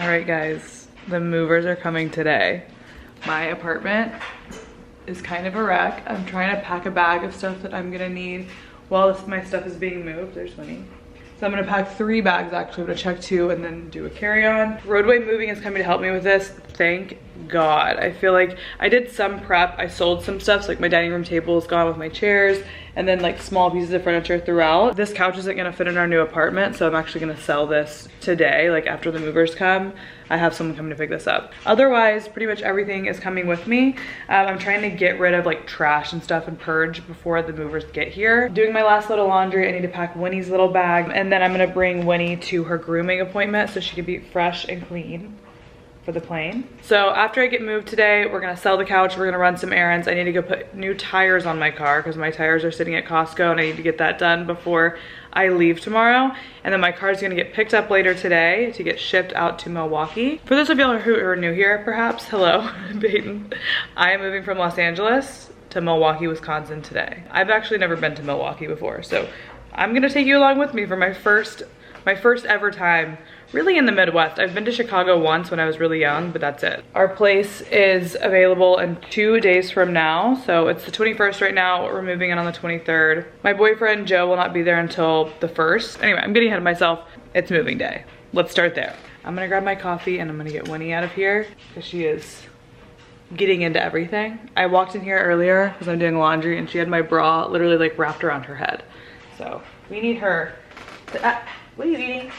All right, guys, the movers are coming today. My apartment is kind of a wreck. I'm trying to pack a bag of stuff that I'm gonna need while my stuff is being moved. There's Winnie. So I'm gonna pack 3 bags actually. I'm gonna check 2 and then do a carry-on. Roadway Moving is coming to help me with this. Thank God. I feel like I did some prep. I sold some stuff, so like my dining room table is gone with my chairs and then like small pieces of furniture throughout. This couch isn't gonna fit in our new apartment, so I'm actually gonna sell this today, like after the movers come. I have someone coming to pick this up. Otherwise, pretty much everything is coming with me. I'm trying to get rid of like trash and stuff and purge before the movers get here. Doing my last load of laundry, I need to pack Winnie's little bag, and then I'm gonna bring Winnie to her grooming appointment so she can be fresh and clean for the plane. So after I get moved today, we're gonna sell the couch, we're gonna run some errands. I need to go put new tires on my car because my tires are sitting at Costco and I need to get that done before I leave tomorrow. And then my car is gonna get picked up later today to get shipped out to Milwaukee. For those of y'all who are new here, perhaps, hello, Payton. I am moving from Los Angeles to Milwaukee, Wisconsin today. I've actually never been to Milwaukee before, so I'm gonna take you along with me for my first ever time really in the Midwest. I've been to Chicago once when I was really young, but that's it. Our place is available in 2 days from now. So it's the 21st right now. We're moving in on the 23rd. My boyfriend Joe will not be there until the 1st. Anyway, I'm getting ahead of myself. It's moving day. Let's start there. I'm gonna grab my coffee and I'm gonna get Winnie out of here because she is getting into everything. I walked in here earlier because I'm doing laundry and she had my bra literally like wrapped around her head. So we need her to, what are you eating?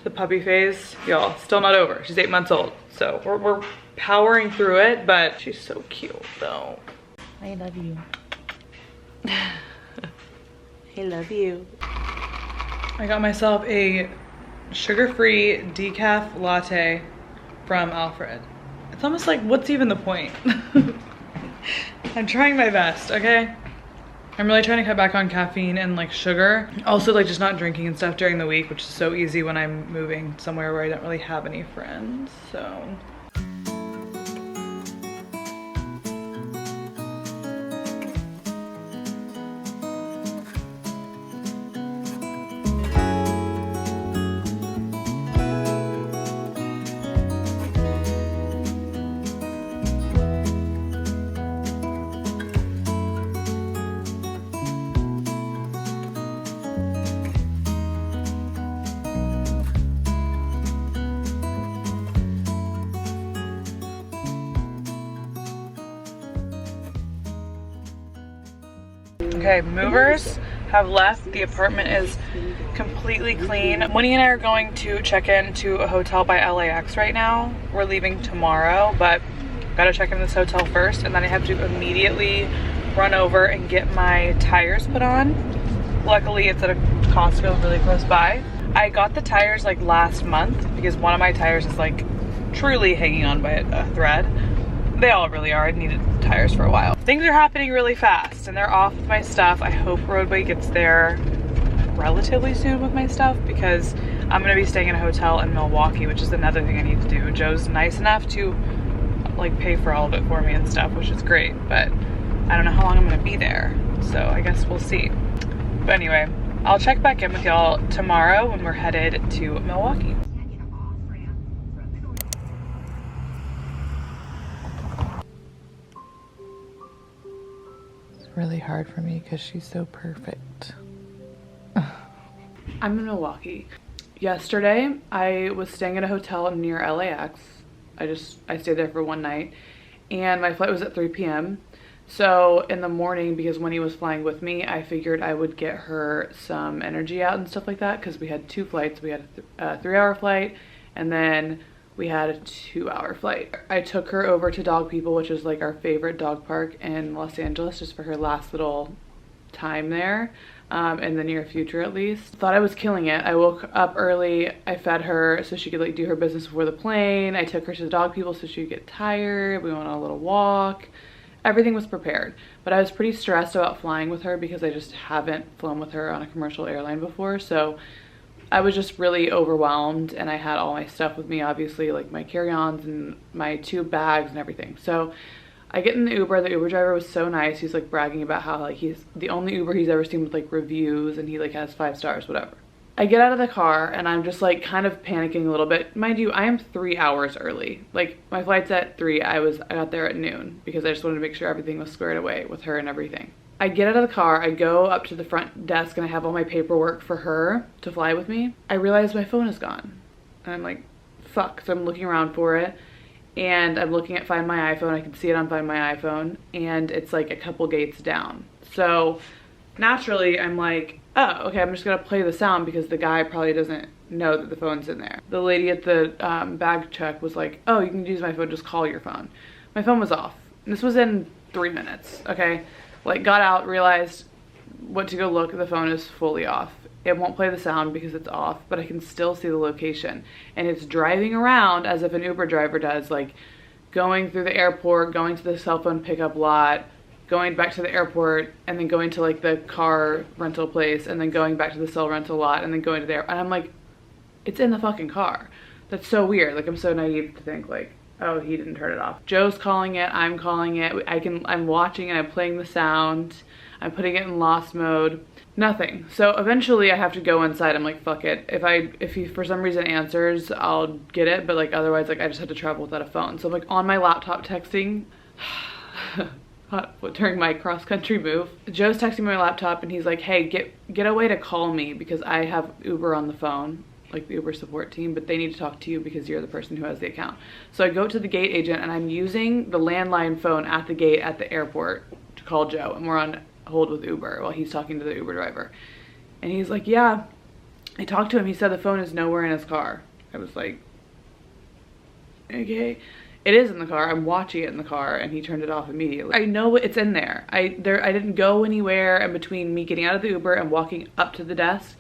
The puppy phase, y'all, still not over. She's 8 months old. So we're powering through it, but she's so cute though. I love you. I love you. I got myself a sugar-free decaf latte from Alfred. It's almost like, what's even the point? I'm trying my best, okay? I'm really trying to cut back on caffeine and like sugar. Also like just not drinking and stuff during the week, which is so easy when I'm moving somewhere where I don't really have any friends, so. Okay, movers have left. The apartment is completely clean. Winnie and I are going to check into a hotel by LAX right now. We're leaving tomorrow, but gotta check in this hotel first, and then I have to immediately run over and get my tires put on. Luckily, it's at a Costco really close by. I got the tires like last month because one of my tires is like truly hanging on by a thread. They all really are. I needed tires for a while. Things are happening really fast and they're off with my stuff. I hope Roadway gets there relatively soon with my stuff because I'm gonna be staying in a hotel in Milwaukee, which is another thing I need to do. Joe's nice enough to like pay for all of it for me and stuff, which is great, but I don't know how long I'm gonna be there. So I guess we'll see. But anyway, I'll check back in with y'all tomorrow when we're headed to Milwaukee. Really hard for me because she's so perfect. I'm in Milwaukee. Yesterday, I was staying at a hotel near LAX. I stayed there for one night and my flight was at 3 p.m. So in the morning, because Winnie was flying with me, I figured I would get her some energy out and stuff like that because we had 2 flights. We had a 3-hour flight and then we had a 2-hour flight. I took her over to Dog People, which is like our favorite dog park in Los Angeles, just for her last little time there, in the near future at least. Thought I was killing it. I woke up early, I fed her so she could like do her business before the plane. I took her to the Dog People so she could get tired. We went on a little walk. Everything was prepared, but I was pretty stressed about flying with her because I just haven't flown with her on a commercial airline before. So I was just really overwhelmed and I had all my stuff with me, obviously, like my carry-ons and my 2 bags and everything. So I get in the Uber. The Uber driver was so nice. He's like bragging about how like he's the only Uber he's ever seen with like reviews and he like has 5 stars, whatever. I get out of the car and I'm just like kind of panicking a little bit. Mind you, I am 3 hours early. Like my flight's at 3, I got there at noon because I just wanted to make sure everything was squared away with her and everything. I get out of the car, I go up to the front desk and I have all my paperwork for her to fly with me. I realize my phone is gone. And I'm like, fuck. So I'm looking around for it and I'm looking at Find My iPhone. I can see it on Find My iPhone and it's like a couple gates down. So naturally I'm like, oh, okay, I'm just gonna play the sound because the guy probably doesn't know that the phone's in there. The lady at the bag check was like, oh, you can use my phone, just call your phone. My phone was off. And this was in 3 minutes, okay? Like got out, realized went to go look, the phone is fully off. It won't play the sound because it's off, but I can still see the location. And it's driving around as if an Uber driver does, like going through the airport, going to the cell phone pickup lot, going back to the airport, and then going to like the car rental place, and then going back to the cell rental lot, and then going to there. And I'm like, it's in the fucking car. That's so weird. Like I'm so naive to think like, oh, he didn't turn it off. Joe's calling it, I'm calling it. I'm watching and I'm playing the sound. I'm putting it in lost mode. Nothing. So eventually I have to go inside. I'm like, fuck it. If he for some reason answers, I'll get it. But like otherwise, like I just had to travel without a phone. So I'm like on my laptop texting during my cross country move. Joe's texting my laptop and he's like, hey, get a way to call me because I have Uber on the phone, like the Uber support team, but they need to talk to you because you're the person who has the account. So I go to the gate agent and I'm using the landline phone at the gate at the airport to call Joe, and we're on hold with Uber while he's talking to the Uber driver. And he's like, yeah, I talked to him. He said the phone is nowhere in his car. I was like, okay. It is in the car. I'm watching it in the car and he turned it off immediately. I know it's in there. I didn't go anywhere in between me getting out of the Uber and walking up to the desk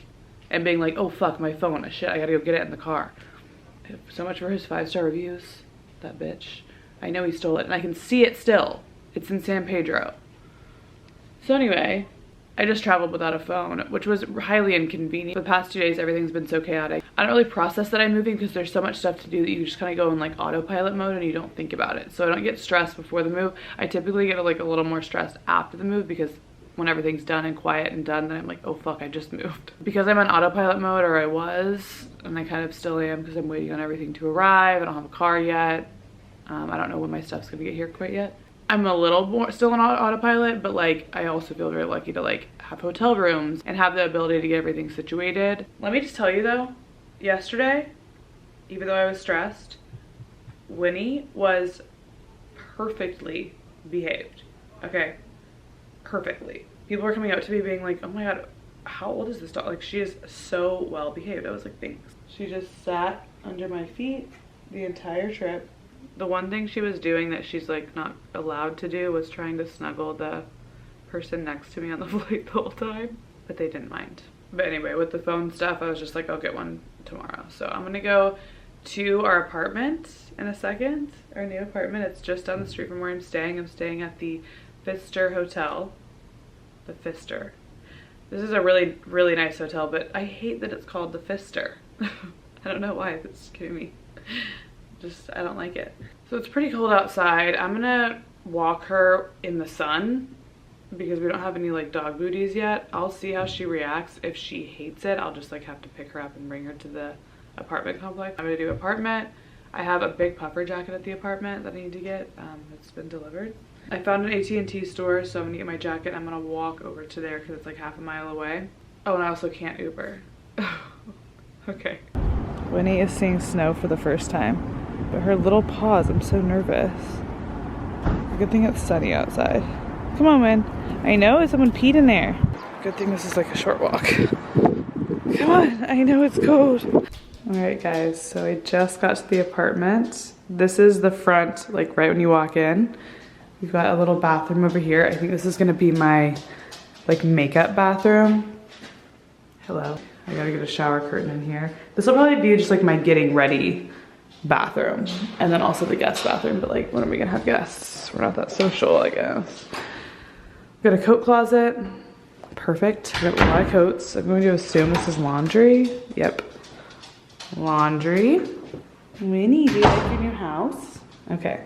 and being like, oh fuck, my phone, shit, I gotta go get it in the car. So much for his 5-star reviews, that bitch. I know he stole it and I can see it still. It's in San Pedro. So anyway, I just traveled without a phone, which was highly inconvenient. For the past 2 days, everything's been so chaotic. I don't really process that I'm moving because there's so much stuff to do that you just kind of go in like autopilot mode and you don't think about it. So I don't get stressed before the move. I typically get like a little more stressed after the move because when everything's done and quiet and done, then I'm like, oh fuck, I just moved. Because I'm on autopilot mode, or I was, and I kind of still am because I'm waiting on everything to arrive. I don't have a car yet. I don't know when my stuff's gonna get here quite yet. I'm a little more still on autopilot, but like I also feel very lucky to like have hotel rooms and have the ability to get everything situated. Let me just tell you though, yesterday, even though I was stressed, Winnie was perfectly behaved. Okay, perfectly. People were coming up to me being like, oh my god, how old is this dog? Like she is so well behaved. I was like, thanks. She just sat under my feet the entire trip. The one thing she was doing that she's like not allowed to do was trying to snuggle the person next to me on the flight the whole time, but they didn't mind. But anyway, with the phone stuff, I was just like, I'll get one tomorrow. So I'm gonna go to our apartment in a second, our new apartment. It's just down the street from where I'm staying. I'm staying at the Pfister Hotel. The Pfister. This is a really, really nice hotel, but I hate that it's called the Pfister. I don't know why, it's giving me just, I don't like it. So it's pretty cold outside. I'm gonna walk her in the sun because we don't have any like dog booties yet. I'll see how she reacts. If she hates it, I'll just like have to pick her up and bring her to the apartment complex. I'm gonna do apartment. I have a big puffer jacket at the apartment that I need to get. It's been delivered. I found an AT&T store, so I'm gonna get my jacket. I'm gonna walk over to there because it's like half a mile away. Oh, and I also can't Uber. Okay. Winnie is seeing snow for the first time. But her little paws, I'm so nervous. Good thing it's sunny outside. Come on, Win. I know someone peed in there. Good thing this is like a short walk. Come on, I know it's cold. All right, guys, so I just got to the apartment. This is the front, like right when you walk in. We've got a little bathroom over here. I think this is gonna be my like makeup bathroom. Hello. I gotta get a shower curtain in here. This will probably be just like my getting ready bathroom, and then also the guest bathroom, but like when are we gonna have guests? We're not that social, I guess. We've got a coat closet. Perfect. We've got a lot of coats. I'm going to assume this is laundry. Yep. Laundry. Winnie, do you like your new house? Okay.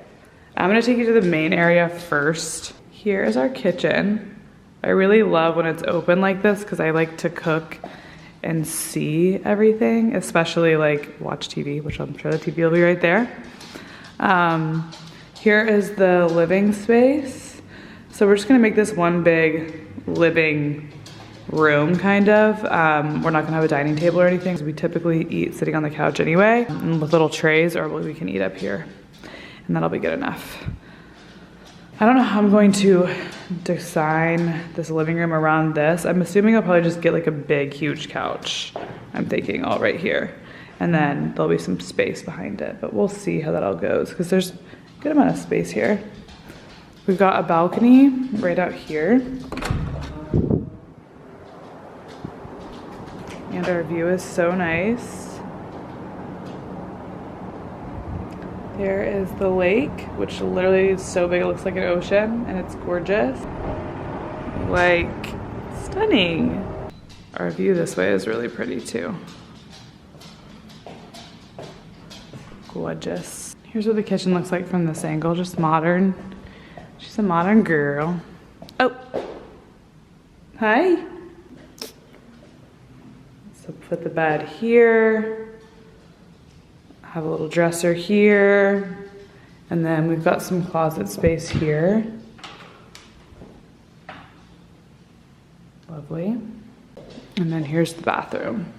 I'm gonna take you to the main area first. Here is our kitchen. I really love when it's open like this because I like to cook and see everything, especially like watch TV, which I'm sure the TV will be right there. Here is the living space. So we're just gonna make this one big living room, kind of. We're not gonna have a dining table or anything, so we typically eat sitting on the couch anyway, and with little trays, or we can eat up here, and that'll be good enough. I don't know how I'm going to design this living room around this. I'm assuming I'll probably just get like a big, huge couch. I'm thinking all right here, and then there'll be some space behind it, but we'll see how that all goes, because there's a good amount of space here. We've got a balcony right out here. And our view is so nice. There is the lake, which literally is so big it looks like an ocean, and it's gorgeous. Like, stunning. Our view this way is really pretty too. Gorgeous. Here's what the kitchen looks like from this angle, just modern. She's a modern girl. Oh, hi. So put the bed here. Have a little dresser here. And then we've got some closet space here. Lovely. And then here's the bathroom.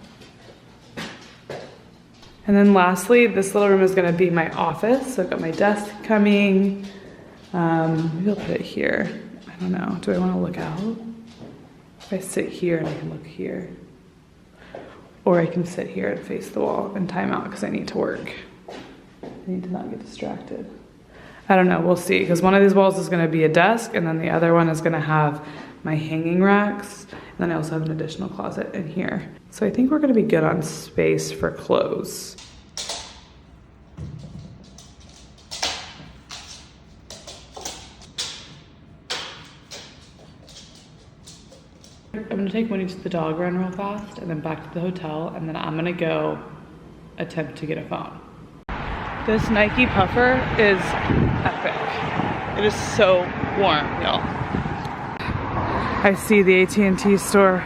And then lastly, this little room is gonna be my office. So I've got my desk coming. Maybe I'll put it here. I don't know, do I wanna look out? If I sit here and I can look here. Or I can sit here and face the wall and time out because I need to work. I need to not get distracted. I don't know, we'll see. Because one of these walls is gonna be a desk, and then the other one is gonna have my hanging racks. And then I also have an additional closet in here. So I think we're gonna be good on space for clothes. I'm gonna take Winnie to the dog run real fast and then back to the hotel, and then I'm gonna go attempt to get a phone. This Nike puffer is epic. It is so warm, y'all. I see the AT&T store.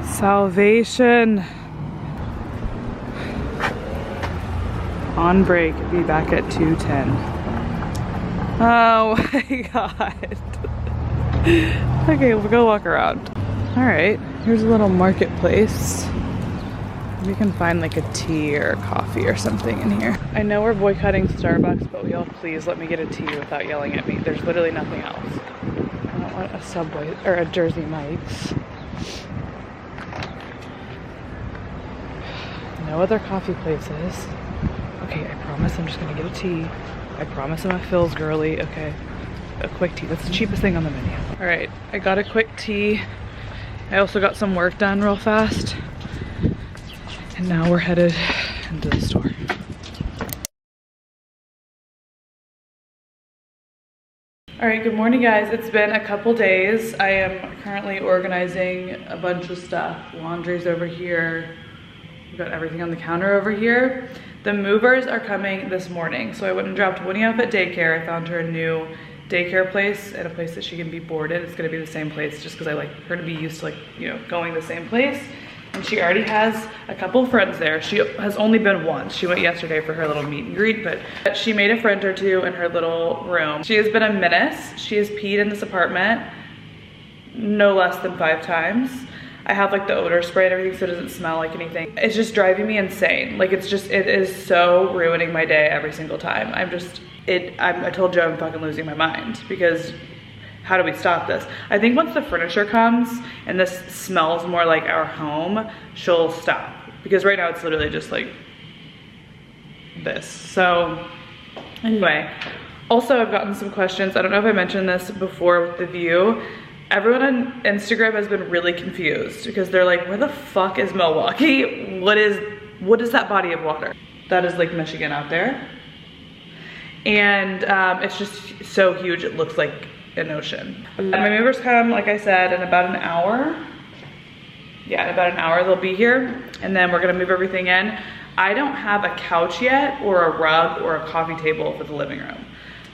Salvation. On break, be back at 2:10. Oh my God. Okay, we'll go walk around. All right, here's a little marketplace. We can find like a tea or a coffee or something in here. I know we're boycotting Starbucks, but will y'all please let me get a tea without yelling at me? There's literally nothing else. I don't want a Subway or a Jersey Mike's. No other coffee places. Okay, I promise I'm just gonna get a tea. I promise I'm a Phil's girly, okay? A quick tea, that's the cheapest thing on the menu. All right, I got a quick tea. I also got some work done real fast. And now we're headed into the store. All right, good morning guys. It's been a couple days. I am currently organizing a bunch of stuff. Laundry's over here. We've got everything on the counter over here. The movers are coming this morning. So I went and dropped Winnie off at daycare. I found her a new daycare place and a place that she can be boarded. It's gonna be the same place just because I like her to be used to like, you know, going the same place. And she already has a couple of friends there. She has only been once. She went yesterday for her little meet and greet, but she made a friend or two in her little room. She has been a menace. She has peed in this apartment no less than 5 times. I have like the odor spray and everything so it doesn't smell like anything. It's just driving me insane. Like it is so ruining my day every single time. I told Joe I'm fucking losing my mind because how do we stop this? I think once the furniture comes and this smells more like our home, she'll stop. Because right now it's literally just like this. So anyway, also I've gotten some questions. I don't know if I mentioned this before with the view. Everyone on Instagram has been really confused because they're like, where the fuck is Milwaukee? What is that body of water? That is Lake Michigan out there. And it's just so huge, it looks like an ocean. My movers come, like I said, in about an hour. Yeah, in about an hour they'll be here, and then we're gonna move everything in. I don't have a couch yet, or a rug, or a coffee table for the living room.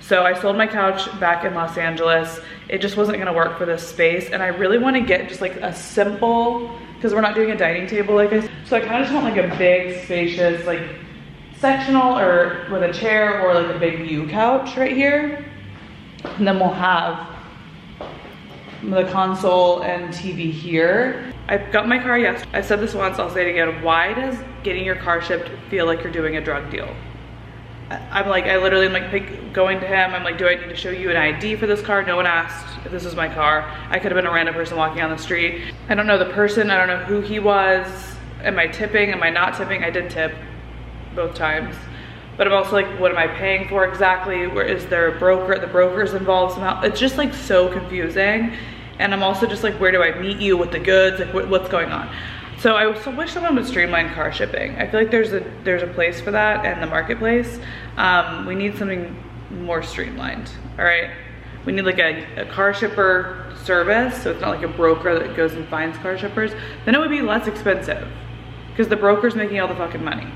So I sold my couch back in Los Angeles. It just wasn't gonna work for this space. And I really wanna get just like a simple, because we're not doing a dining table like I said. So I kind of just want like a big, spacious, like sectional or with a chair or like a big U couch right here. And then we'll have the console and TV here. I got my car yesterday. I said this once, I'll say it again. Why does getting your car shipped feel like you're doing a drug deal? I'm like, I literally am like going to him, I'm like, do I need to show you an ID for this car? No one asked if this is my car. I could have been a random person walking on the street. I don't know the person, I don't know who he was. Am I tipping, am I not tipping? I did tip both times. But I'm also like, what am I paying for exactly? Where is there a broker? The broker's involved somehow. It's just like so confusing. And I'm also just like, where do I meet you with the goods? Like what's going on? So I wish someone would streamline car shipping. I feel like there's a place for that in the marketplace. We need something more streamlined, all right? We need like a car shipper service, so it's not like a broker that goes and finds car shippers. Then it would be less expensive because the broker's making all the fucking money.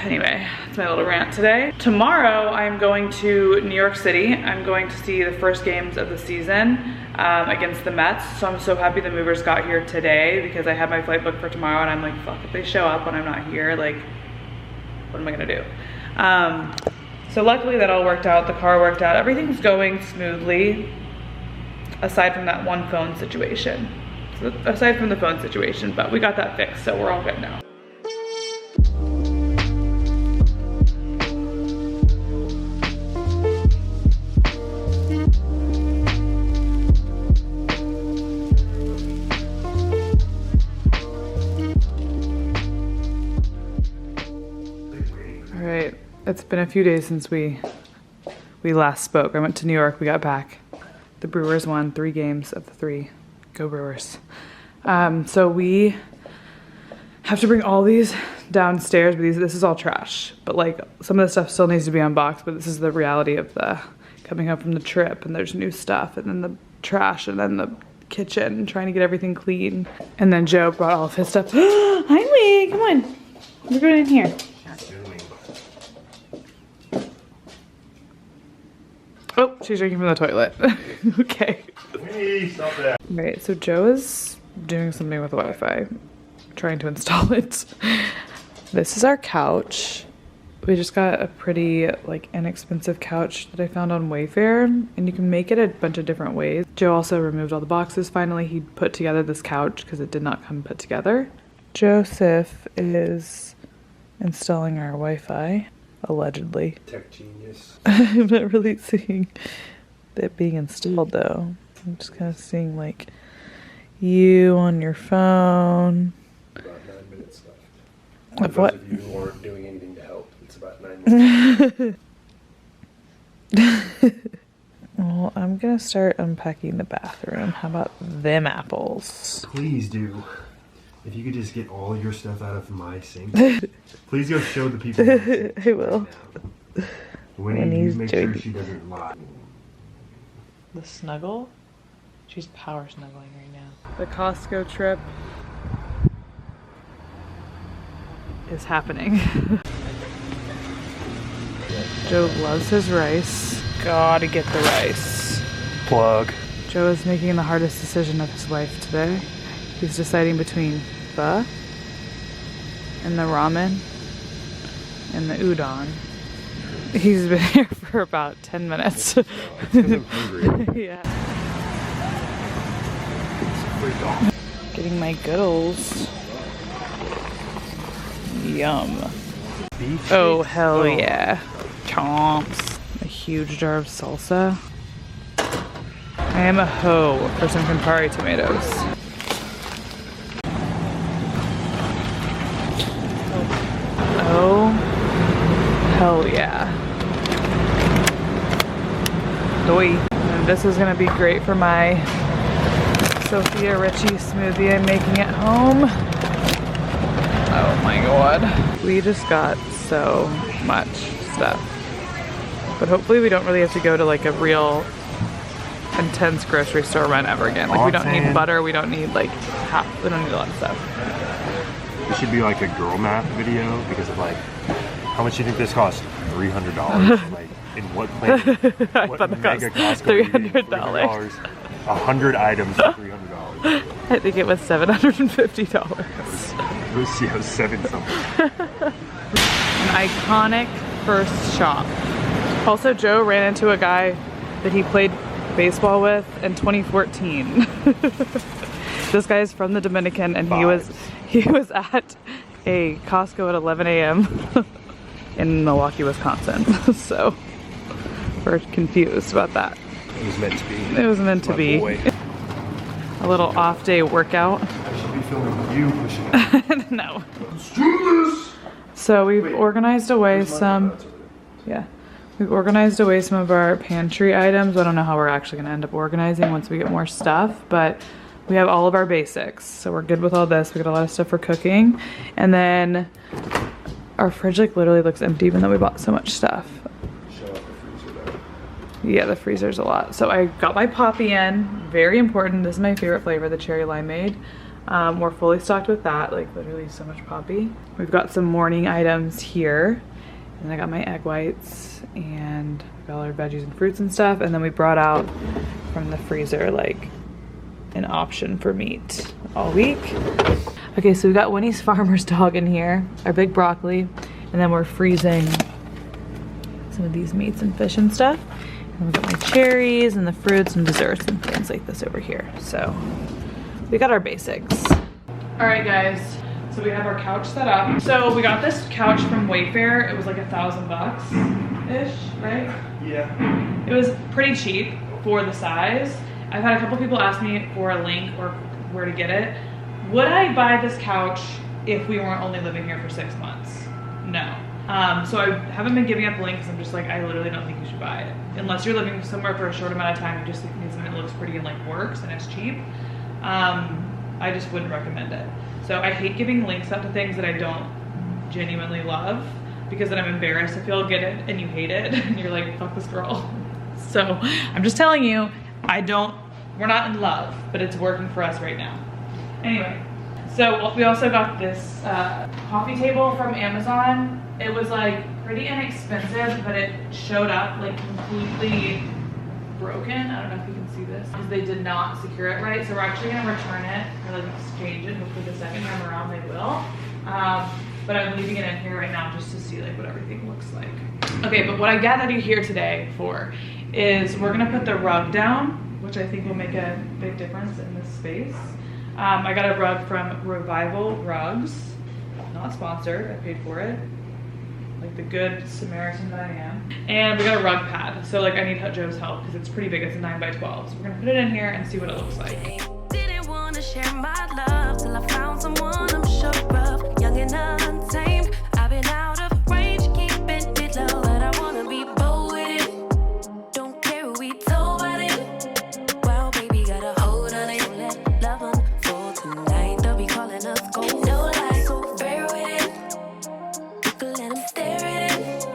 Anyway, that's my little rant today. Tomorrow, I'm going to New York City. I'm going to see the first games of the season against the Mets. So I'm so happy the movers got here today because I had my flight booked for tomorrow and I'm like, fuck, if they show up when I'm not here, like, what am I gonna do? So luckily that all worked out. The car worked out. Everything's going smoothly aside from that one phone situation. So aside from the phone situation, but we got that fixed, so we're all good now. It's been a few days since we last spoke. I went to New York, we got back. The Brewers won 3 games of the 3. Go Brewers. So we have to bring all these downstairs, but this is all trash. But like some of the stuff still needs to be unboxed, but this is the reality of the coming home from the trip, and there's new stuff, and then the trash, and then the kitchen, and trying to get everything clean. And then Joe brought all of his stuff. Hi, Wee, come on. We're going in here. Oh, she's drinking from the toilet. Okay. Hey, stop that. Right, so Joe is doing something with the Wi-Fi, trying to install it. This is our couch. We just got a pretty like inexpensive couch that I found on Wayfair, and you can make it a bunch of different ways. Joe also removed all the boxes. Finally, he put together this couch because it did not come put together. Joseph is installing our Wi-Fi. Allegedly. Tech genius. I'm not really seeing that being installed though. I'm just kind of seeing like you on your phone. About 9 minutes left. Of For what? those of you who aren't doing anything to help, it's about 9 minutes. Well, I'm gonna start unpacking the bathroom. How about them apples? Please do. If you could just get all your stuff out of my sink. Please go show the people. I will. Right Winnie, make sure she doesn't lie. The snuggle? She's power snuggling right now. The Costco trip is happening. Joe loves his rice. Gotta get the rice. Plug. Joe is making the hardest decision of his life today. He's deciding between pho and the ramen and the udon. He's been here for about 10 minutes. It's 'cause I'm hungry. Yeah. Getting my goodles. Yum. Beef Oh, sticks? hell Oh. yeah. Chomps. A huge jar of salsa. I am a hoe for some Campari tomatoes. Oh, hell yeah. Doi. And this is gonna be great for my Sophia Richie smoothie I'm making at home. Oh my god. We just got so much stuff. But hopefully we don't really have to go to like a real intense grocery store run ever again. Like we don't need butter, we don't need like we don't need a lot of stuff. This should be like a girl math video because of like, how much do you think this cost? $300. Like, In what planet? I What thought it mega cost Costco $300. 100 items for $300. I think it was $750. It was 7 something. An iconic first shop. Also, Joe ran into a guy that he played baseball with in 2014. This guy is from the Dominican, and he was at a Costco at 11 a.m. in Milwaukee, Wisconsin. So we're confused about that. It was meant to be. It was meant to be. Boy. A little off day workout. I should be filming you pushing it. No. Let's do this! So we've organized away some. Yeah. We've organized away some of our pantry items. I don't know how we're actually going to end up organizing once we get more stuff, but we have all of our basics. So we're good with all this. We got a lot of stuff for cooking. And then our fridge like literally looks empty even though we bought so much stuff. Show off the freezer though. Yeah, the freezer's a lot. So I got my Poppy in. Very important. This is my favorite flavor, the cherry limeade. We're fully stocked with that, like literally so much Poppy. We've got some morning items here. And I got my egg whites and got all our veggies and fruits and stuff. And then we brought out from the freezer like an option for meat all week. Okay, so we got Winnie's Farmer's Dog in here, our big broccoli. And then we're freezing some of these meats and fish and stuff. And we got my cherries and the fruits and desserts and things like this over here. So we got our basics. All right, guys. So we have our couch set up. So we got this couch from Wayfair. It was like $1,000-ish, right? Yeah. It was pretty cheap for the size. I've had a couple people ask me for a link or where to get it. Would I buy this couch if we weren't only living here for 6 months? No. So I haven't been giving up the link because I'm just like, I literally don't think you should buy it. Unless you're living somewhere for a short amount of time, you just need something that looks pretty and like works and it's cheap. I just wouldn't recommend it. So I hate giving links out to things that I don't genuinely love because then I'm embarrassed if you'll get it and you hate it and you're like, fuck this girl. So I'm just telling you, we're not in love, but it's working for us right now. Anyway, so we also got this coffee table from Amazon. It was like pretty inexpensive, but it showed up like completely broken. I don't know if you can see this because they did not secure it right. So we're actually gonna return it or like exchange it. Hopefully the second time around they will. But I'm leaving it in here right now just to see like what everything looks like. Okay, but what I gathered you here today for is we're gonna put the rug down, which I think will make a big difference in this space. I got a rug from Revival Rugs, not sponsored, I paid for it. Like the good Samaritan that I am. And we got a rug pad. So like I need Joe's help because it's pretty big. It's a 9x12. So we're gonna put it in here and see what it looks like. Didn't want to share my love till I found someone I'm sure of. Young and untamed. I've been out of range, keeping it low, but I wanna be bold with it. Don't care who we told about it. Wow, baby, got a hold on it. Let love unfold tonight. They'll be calling us gold. No lies, so fair with it. Let them stare at it.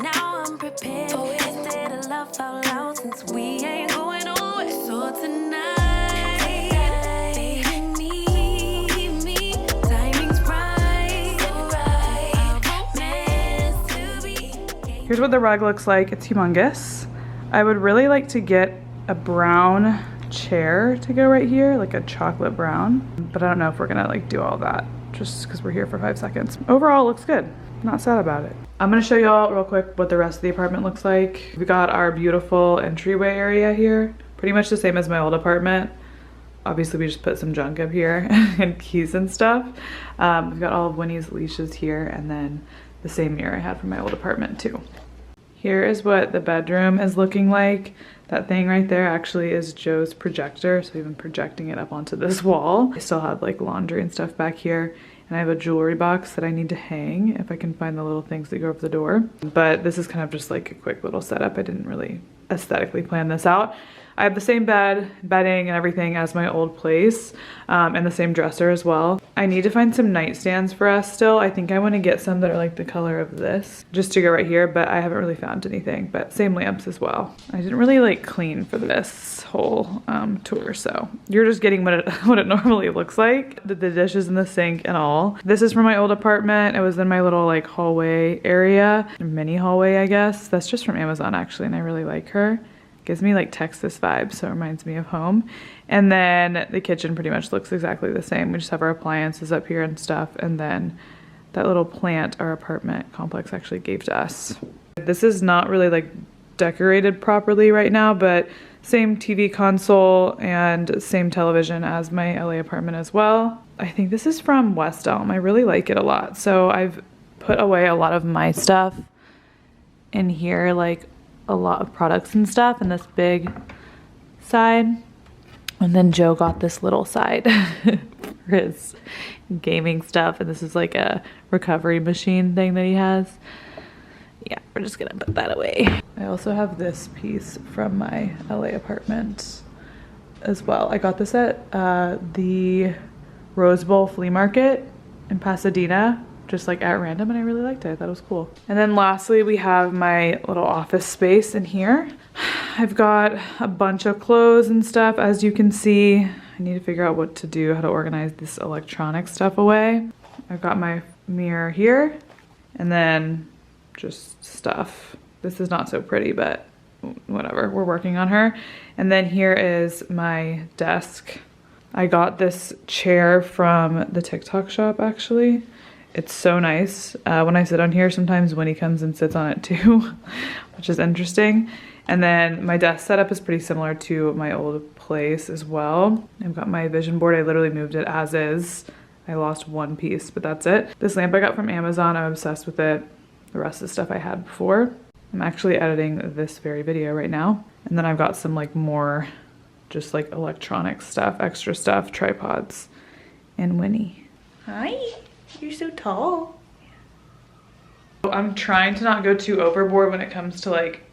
Now I'm prepared. Instead of love out loud since we ain't going nowhere. So tonight, baby, meet me. Timing's right, so right. Meant to be. Here's what the rug looks like. It's humongous. I would really like to get a brown chair to go right here, like a chocolate brown. But I don't know if we're gonna like do all that just because we're here for 5 seconds. Overall, it looks good. Not sad about it. I'm gonna show y'all real quick what the rest of the apartment looks like. We got our beautiful entryway area here. Pretty much the same as my old apartment. Obviously we just put some junk up here and keys and stuff. We've got all of Winnie's leashes here and then the same mirror I had from my old apartment too. Here is what the bedroom is looking like. That thing right there actually is Joe's projector, so we've been projecting it up onto this wall. I still have like laundry and stuff back here. And I have a jewelry box that I need to hang if I can find the little things that go over the door. But this is kind of just like a quick little setup. I didn't really aesthetically plan this out. I have the same bedding and everything as my old place, and the same dresser as well. I need to find some nightstands for us still. I think I want to get some that are like the color of this just to go right here, but I haven't really found anything. But same lamps as well. I didn't really like clean for this whole tour, so you're just getting what it normally looks like. The dishes in the sink and all. This is from my old apartment. It was in my little like hallway area, mini hallway I guess. That's just from Amazon actually, and I really like her. Gives me like Texas vibes, so it reminds me of home. And then the kitchen pretty much looks exactly the same. We just have our appliances up here and stuff, and then that little plant our apartment complex actually gave to us. This is not really like decorated properly right now, but same TV console and same television as my LA apartment as well. I think this is from West Elm. I really like it a lot. So I've put away a lot of my stuff in here, like a lot of products and stuff in this big side, and then Joe got this little side for his gaming stuff, and this is like a recovery machine thing that he has. Yeah, we're just gonna put that away. I also have this piece from my LA apartment as well. I got this at the Rose Bowl flea market in Pasadena, just like at random, and I really liked it. I thought it was cool. And then lastly, we have my little office space in here. I've got a bunch of clothes and stuff, as you can see. I need to figure out what to do, how to organize this electronic stuff away. I've got my mirror here, and then just stuff. This is not so pretty, but whatever, we're working on her. And then here is my desk. I got this chair from the TikTok shop actually. It's so nice. When I sit on here, sometimes Winnie comes and sits on it too, which is interesting. And then my desk setup is pretty similar to my old place as well. I've got my vision board. I literally moved it as is. I lost one piece, but that's it. This lamp I got from Amazon. I'm obsessed with it. The rest of the stuff I had before. I'm actually editing this very video right now. And then I've got some like more just like electronic stuff, extra stuff, tripods, and Winnie. Hi. You're so tall. I'm trying to not go too overboard when it comes to like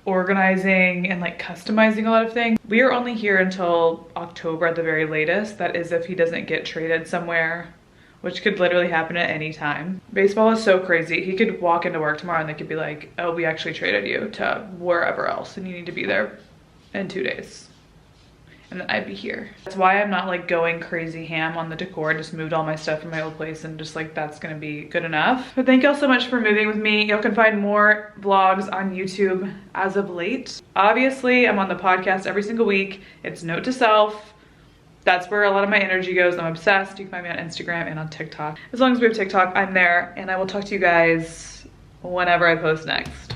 organizing and like customizing a lot of things. We are only here until October at the very latest. That is if he doesn't get traded somewhere, which could literally happen at any time. Baseball is so crazy. He could walk into work tomorrow and they could be like, oh, we actually traded you to wherever else and you need to be there in 2 days. And then I'd be here. That's why I'm not like going crazy ham on the decor. I just moved all my stuff from my old place and just like that's gonna be good enough. But thank y'all so much for moving with me. Y'all can find more vlogs on YouTube as of late. Obviously, I'm on the podcast every single week. It's note to self. That's where a lot of my energy goes. I'm obsessed. You can find me on Instagram and on TikTok. As long as we have TikTok, I'm there. And I will talk to you guys whenever I post next.